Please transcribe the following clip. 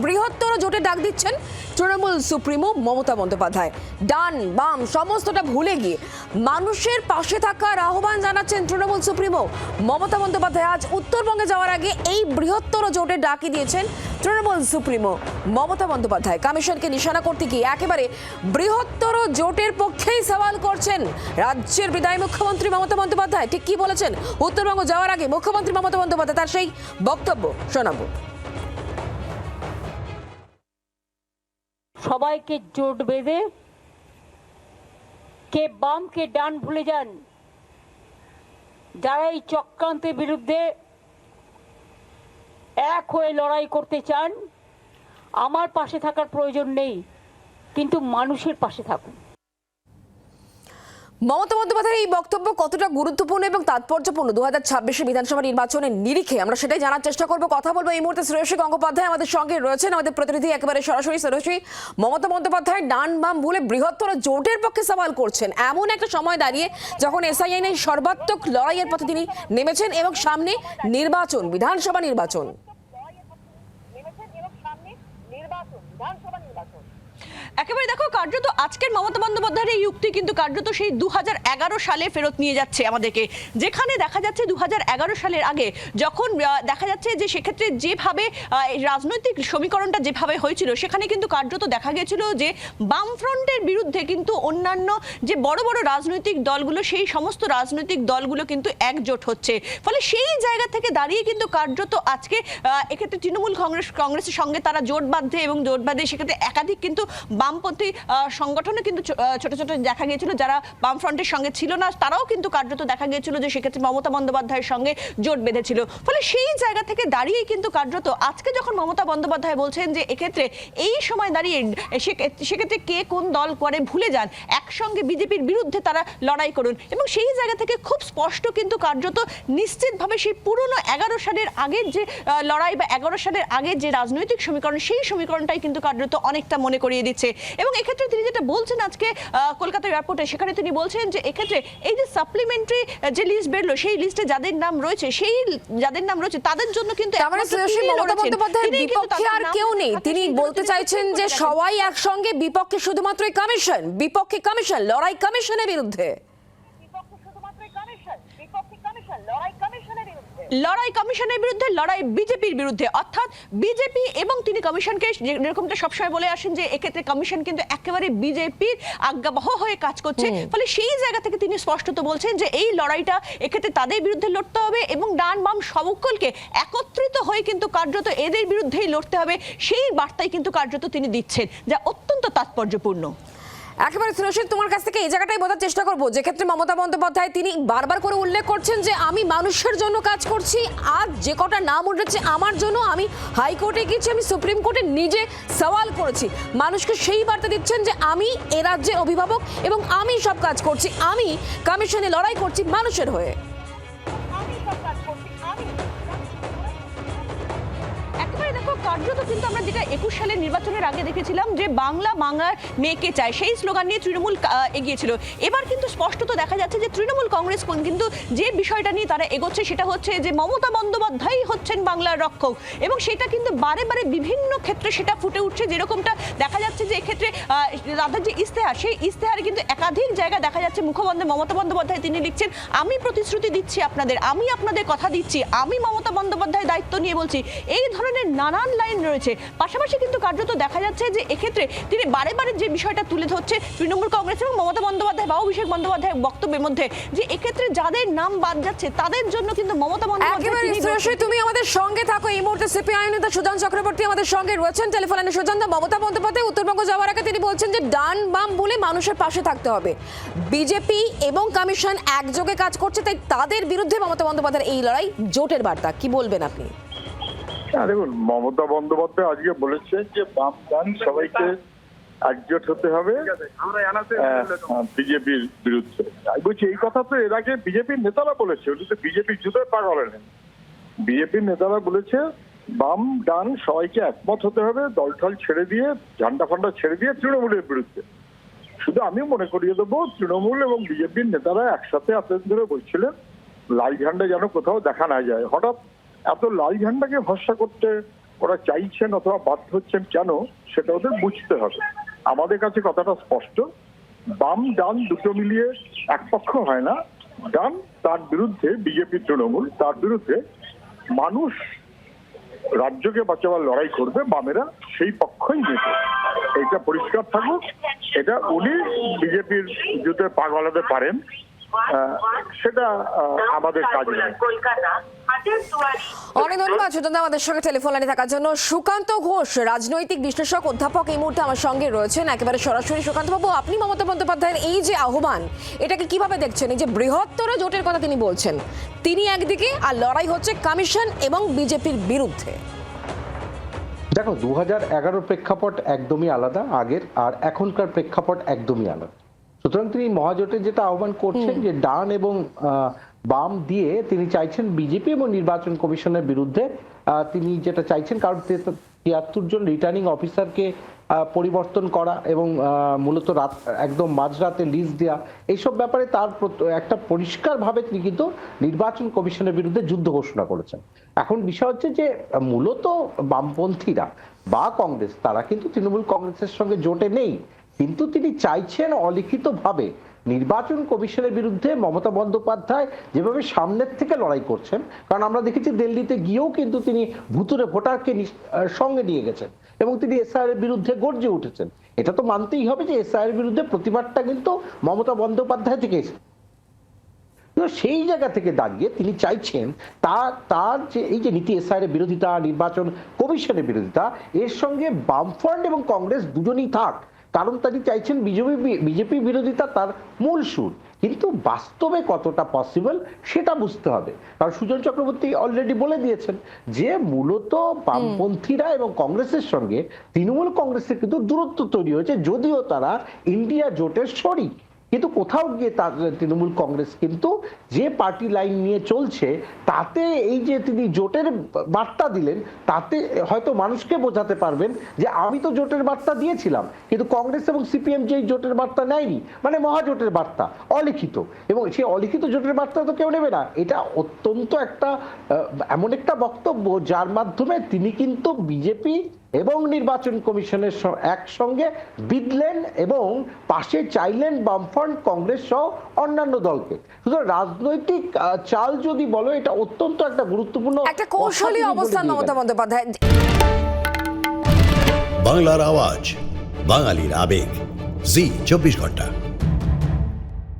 বৃহত্তর জোটে ডাক দিচ্ছেন তৃণমূল সুপ্রিমো মমতা বন্দ্যোপাধ্যায়। ডান বাম সমস্তটা ভুলে গিয়ে মানুষের পাশে থাকার আহ্বান জানাচ্ছেন তৃণমূল সুপ্রিমো মমতা বন্দ্যোপাধ্যায়। আজ উত্তরবঙ্গে যাওয়ার আগে এই বৃহত্তর জোটে ডাকি দিয়েছেন তৃণমূল সুপ্রিমো মমতা বন্দ্যোপাধ্যায়। কমিশনকে নিশানা করতে গিয়ে একেবারে বৃহত্তর জোটের পক্ষেই সওয়াল করছেন রাজ্যের বিদায়ী মুখ্যমন্ত্রী মমতা বন্দ্যোপাধ্যায়। ঠিক কি বলেছেন উত্তরবঙ্গ যাওয়ার আগে মুখ্যমন্ত্রী মমতা বন্দ্যোপাধ্যায়, তার সেই বক্তব্য শোনাবো। সবাইকে জোট বেঁধে কে বাম কে ডান ভুলে যান, যারা এই চক্রান্তের বিরুদ্ধে এক হয়ে লড়াই করতে চান, আমার পাশে থাকার প্রয়োজন নেই, কিন্তু মানুষের পাশে থাকুন। মমতা বন্দ্যোপাধ্যায়ের এই বক্তব্য কতটা গুরুত্বপূর্ণ এবং তাৎপর্যপূর্ণ 2026 বিধানসভা নির্বাচনের নিরিখে আমরা সেটাই জানার চেষ্টা করব। কথা বলবো এই মুহূর্তে শ্রেয়সী গঙ্গোপাধ্যায় আমাদের সঙ্গে রয়েছেন, আমাদের প্রতিনিধি একেবারে সরাসরি। শ্রেয়সী, মমতা বন্দ্যোপাধ্যায় ডান বাম ভুলে বৃহত্তর জোটের পক্ষে সওয়াল করছেন এমন একটা সময় দাঁড়িয়ে যখন এসআইএন এর সর্বাত্মক লড়াইয়ের পথে তিনি নেমেছেন এবং সামনে নির্বাচন, বিধানসভা নির্বাচন। একেবারে দেখো, কার্যত আজকের মমতা বন্দ্যোপাধ্যায়ের এই যুক্তি কিন্তু কার্যত সেই 2011 সালে ফেরত নিয়ে যাচ্ছে আমাদেরকে, যেখানে দেখা যাচ্ছে 2011 সালের আগে যখন দেখা যাচ্ছে যে সেক্ষেত্রে যেভাবে রাজনৈতিক সমীকরণটা যেভাবে হয়েছিল, সেখানে কিন্তু কার্যত দেখা গিয়েছিল যে বামফ্রন্টের বিরুদ্ধে কিন্তু অন্যান্য যে বড় বড় রাজনৈতিক দলগুলো, সেই সমস্ত রাজনৈতিক দলগুলো কিন্তু একজোট হচ্ছে। ফলে সেই জায়গা থেকে দাঁড়িয়ে কিন্তু কার্যত আজকে এক্ষেত্রে তৃণমূল কংগ্রেসের সঙ্গে তারা জোট বাঁধে এবং জোট বাঁধে সেক্ষেত্রে একাধিক কিন্তু বামপন্থী সংগঠনে কিন্তু ছোট ছোট দেখা গিয়েছিল, যারা বামফ্রন্টের সঙ্গে ছিল না তারাও কিন্তু কার্যত দেখা গিয়েছিল যে সেক্ষেত্রে মমতা বন্দ্যোপাধ্যায়ের সঙ্গে জোট বেঁধেছিল। ফলে সেই জায়গা থেকে দাঁড়িয়েই কিন্তু কার্যত আজকে যখন মমতা বন্দ্যোপাধ্যায় বলছেন যে এক্ষেত্রে এই সময় দাঁড়িয়ে সেক্ষেত্রে কে কোন দল করে ভুলে যান, একসঙ্গে বিজেপির বিরুদ্ধে তারা লড়াই করুন, এবং সেই জায়গা থেকে খুব স্পষ্ট কিন্তু কার্যত নিশ্চিতভাবে সেই পুরনো 11 সালের আগের যে লড়াই বা 11 সালের আগের যে রাজনৈতিক সমীকরণ, সেই সমীকরণটাই কিন্তু কার্যত অনেকটা মনে করিয়ে দিচ্ছে। এবং এক্ষেত্রে তিনি যেটা বলছেন আজকে কলকাতা এয়ারপোর্টে, সেখানে তিনি বলছেন যে এক্ষেত্রে এই যে সাপ্লিমেন্টারি যে লিস্ট বেরলো, সেই লিস্টে যাদের নাম রয়েছে তাদের জন্য কিন্তু মমতা বন্দ্যোপাধ্যায়ের বিপক্ষে আর কেউ নেই। তিনি বলতে চাইছেন যে সবাই একসঙ্গে, বিপক্ষে শুধুমাত্র কমিশন, বিপক্ষে কমিশন, লড়াই কমিশনের বিরুদ্ধে, লড়াই কমিশনের বিরুদ্ধে, লড়াই বিজেপির বিরুদ্ধে। অর্থাৎ বিজেপি এবং তিনি কমিশনকে যেরকমটা সবসময় বলে আসেন যে এক্ষেত্রে কমিশন কিন্তু একেবারে বিজেপির আজ্ঞাবহ হয়ে কাজ করছে। ফলে সেই জায়গা থেকে তিনি স্পষ্টত বলছেন যে এই লড়াইটা এক্ষেত্রে তাদের বিরুদ্ধে লড়তে হবে এবং ডান বাম সকলকে একত্রিত হয়ে কিন্তু কার্যত এদের বিরুদ্ধেই লড়তে হবে, সেই বার্তাই কিন্তু কার্যত তিনি দিচ্ছেন, যা অত্যন্ত তাৎপর্যপূর্ণ। একেবারে শ্রেয়সী, তোমার কাছ থেকে এই জায়গাটাই বোঝার চেষ্টা করবো, যে ক্ষেত্রে মমতা বন্দ্যোপাধ্যায় তিনি বারবার করে উল্লেখ করছেন যে আমি মানুষের জন্য কাজ করছি। আজ যে কটা নাম উঠেছে আমার জন্য, আমি হাইকোর্টে গিয়েছি, আমি সুপ্রিম কোর্টে নিজে সওয়াল করেছি, মানুষকে সেই বার্তা দিচ্ছেন যে আমি এ রাজ্যের অভিভাবক এবং আমি সব কাজ করছি, আমি কমিশনে লড়াই করছি মানুষের হয়ে। কার্যত কিন্তু আমরা যেটা 21 সালের নির্বাচনের আগে দেখেছিলাম যে বাংলার মেয়েকে চায়, সেই স্লোগান নিয়ে তৃণমূল এগিয়েছিল। এবার কিন্তু স্পষ্টত দেখা যাচ্ছে যে তৃণমূল কংগ্রেস কিন্তু যে বিষয়টা নিয়ে তারা এগোচ্ছে সেটা হচ্ছে যে মমতা বন্দ্যোপাধ্যায় হচ্ছেন বাংলার রক্ষক, এবং সেটা কিন্তু বারে বারে বিভিন্ন ক্ষেত্রে সেটা ফুটে উঠছে। যেরকমটা দেখা যাচ্ছে যে এক্ষেত্রে তাদের যে ইস্তেহার, সেই ইস্তেহারে কিন্তু একাধিক জায়গায় দেখা যাচ্ছে মুখবন্ধে মমতা বন্দ্যোপাধ্যায় তিনি লিখছেন আমি প্রতিশ্রুতি দিচ্ছি আপনাদের, আমি আপনাদের কথা দিচ্ছি, আমি মমতা বন্দ্যোপাধ্যায় দায়িত্ব নিয়ে বলছি, এই ধরনের নানান লাইন রয়েছে। পাশাপাশি কিন্তু কার্যত দেখা যাচ্ছে যে এক্ষেত্রে তিনি বারে বারে যে বিষয়টা তুলে ধরছে তৃণমূল কংগ্রেস এবং মমতা বন্দ্যোপাধ্যায় বা অভিষেক বন্দ্যোপাধ্যায়ের বক্তব্যের মধ্যে, যে এক্ষেত্রে যাদের নাম বাদ যাচ্ছে তাদের জন্য কিন্তু মমতা বন্দ্যোপাধ্যায়। তুমি আমাদের সঙ্গে থাকো, এই মুহূর্তে সিপিআই নেতা সুজন চক্রবর্তী আমাদের সঙ্গে রয়েছেন টেলিফোন লাইনে। সুজন, মমতা বন্দ্যোপাধ্যায় উত্তরবঙ্গ যাওয়ার আগে তিনি বলছেন যে ডান বাম বলে মানুষের পাশে থাকতে হবে, বিজেপি এবং কমিশন একযোগে কাজ করছে, তাই তাদের বিরুদ্ধে মমতা বন্দ্যোপাধ্যায়ের এই লড়াই, জোটের বার্তা কি বলবেন আপনি? দেখুন, মমতা বন্দ্যোপাধ্যায় আজকে বলেছেন যে বাম ডান সবাইকে একজোট হতে হবে বিজেপির বিরুদ্ধে। আমি বলছি এই কথা তো এর আগে বিজেপির নেতারা বলেছে, উনি তো বিজেপির জুতোয় পা গলেন। বিজেপির নেতারা বলেছে বাম ডান সবাইকে একমত হতে হবে, দলঠল ছেড়ে দিয়ে, ঝান্ডা ফান্ডা ছেড়ে দিয়ে তৃণমূলের বিরুদ্ধে। শুধু আমি মনে করিয়ে দেবো, তৃণমূল এবং বিজেপির নেতারা একসাথে এতদিন ধরে বলছিলেন লাল ঝান্ডা যেন কোথাও দেখা না যায়। হঠাৎ এত লাল ঝান্ডাকে ভরসা করতে ওরা চাইছেন অথবা বাধ্য হচ্ছেন কেন সেটা ওদের বুঝতে হবে। আমাদের কাছে কথাটা স্পষ্ট, বাম ডান দুটো মিলিয়ে এক পক্ষ হয় না। ডান, তার বিরুদ্ধে বিজেপি তৃণমূল, তার বিরুদ্ধে মানুষ রাজ্যকে বাঁচাবার লড়াই করবে, বামেরা সেই পক্ষই নেবে। এটা পরিষ্কার থাকুক। এটা উনি বিজেপির যুদ্ধে পা গলাতে পারেন, সেটা আমাদের কাজ নয়। অনেক ধন্যবাদ সুতন্দা আমাদের সঙ্গে টেলিফোন লাইনে থাকার জন্য। সুকান্ত ঘোষ, রাজনৈতিক বিশ্লেষক, অধ্যাপক, এই মুহূর্তে আমার সঙ্গে রয়েছেন একেবারে সরাসরি। সুকান্ত বাবু, আপনি মমতা বন্দ্যোপাধ্যায়ের এই যে আহ্বান, এটাকে কিভাবে দেখছেন? এই যে বৃহত্তর জোটের কথা তিনি বলছেন, তিনি একদিকে, আর লড়াই হচ্ছে কমিশন এবং বিজেপির বিরুদ্ধে। দেখো, 2011 প্রেক্ষাপট একদমই আলাদা আগের, আর এখনকার প্রেক্ষাপট একদমই আলাদা। সুতরাং তিনি মহাজোটের যেটা আহ্বান করছেন, যে ডান এবং বাম দিয়ে তিনি চাইছেন বিজেপি এবং নির্বাচন কমিশনের বিরুদ্ধে, তিনি যেটা চাইছেন, কারণ 73 জন রিটার্নিং অফিসারকে পরিবর্তন করা এবং মূলত রাত একদম মাঝরাতে লিস্ট দেওয়া, এইসব ব্যাপারে তার একটা পরিষ্কারভাবে তিনি কিন্তু নির্বাচন কমিশনের বিরুদ্ধে যুদ্ধ ঘোষণা করেছেন। এখন বিষয় হচ্ছে যে মূলত বামপন্থীরা বা কংগ্রেস, তারা কিন্তু তৃণমূল কংগ্রেসের সঙ্গে জোটে নেই, কিন্তু তিনি চাইছেন অলিখিতভাবে নির্বাচন কমিশনের বিরুদ্ধে মমতা বন্দ্যোপাধ্যায় যেভাবে সামনের থেকে লড়াই করছেন, কারণ আমরা দেখেছি দিল্লিতে গিয়েও কিন্তু তিনি ভুতুরে ভোটারকে সঙ্গে নিয়ে গেছেন এবং তিনি এসআইআর এর বিরুদ্ধে গর্জে উঠেছেন। এটা তো মানতেই হবে যে এসআইআর এর বিরুদ্ধে প্রতিবাদটা কিন্তু মমতা বন্দ্যোপাধ্যায় থেকে এসেছে। সেই জায়গা থেকে দাঁড়িয়ে তিনি চাইছেন তার যে এই যে নীতি, এসআইআর এর বিরোধিতা, নির্বাচন কমিশনের বিরোধিতা, এর সঙ্গে বামফ্রন্ট এবং কংগ্রেস দুজনেই থাক, কারণ তিনি চাইছেন বিজেপি বিরোধিতা তার মূল সুর। কিন্তু বাস্তবে কতটা পসিবল সেটা বুঝতে হবে, কারণ সুজন চক্রবর্তী অলরেডি বলে দিয়েছেন যে মূলত বামপন্থীরা এবং কংগ্রেসের সঙ্গে তৃণমূল কংগ্রেসের কিন্তু দূরত্ব তৈরি হয়েছে, যদিও তারা ইন্ডিয়া জোটের শরিক। কিন্তু কোথাও গিয়ে তৃণমূল কংগ্রেস কিন্তু যে পার্টি লাইন নিয়ে চলছে, তাতে এই যে তিনি জোটের বার্তা দিলেন, তাতে হয়তো মানুষকে বোঝাতে পারবেন যে আমি তো জোটের বার্তা দিয়েছিলাম, কিন্তু কংগ্রেস এবং সিপিএম যে জোটের বার্তা নেয়নি, মানে মহাজোটের বার্তা অলিখিত, এবং সেই অলিখিত জোটের বার্তা তো কেউ নেবে না। এটা অত্যন্ত একটা এমন একটা বক্তব্য যার মাধ্যমে তিনি কিন্তু বিজেপি এবং নির্বাচন কমিশনের একসঙ্গে বিঁধলেন এবং পাশে চাইলেন বামফ্রন্ট, কংগ্রেস সহ অন্যান্য দলকে। সুতরাং রাজনৈতিক চাল যদি বলো, এটা অত্যন্ত একটা গুরুত্বপূর্ণ একটা কৌশলী অবস্থান মমতা বন্দ্যোপাধ্যায়। বাংলার আওয়াজ, বাঙালির আবেগ, জি 24 ঘন্টা।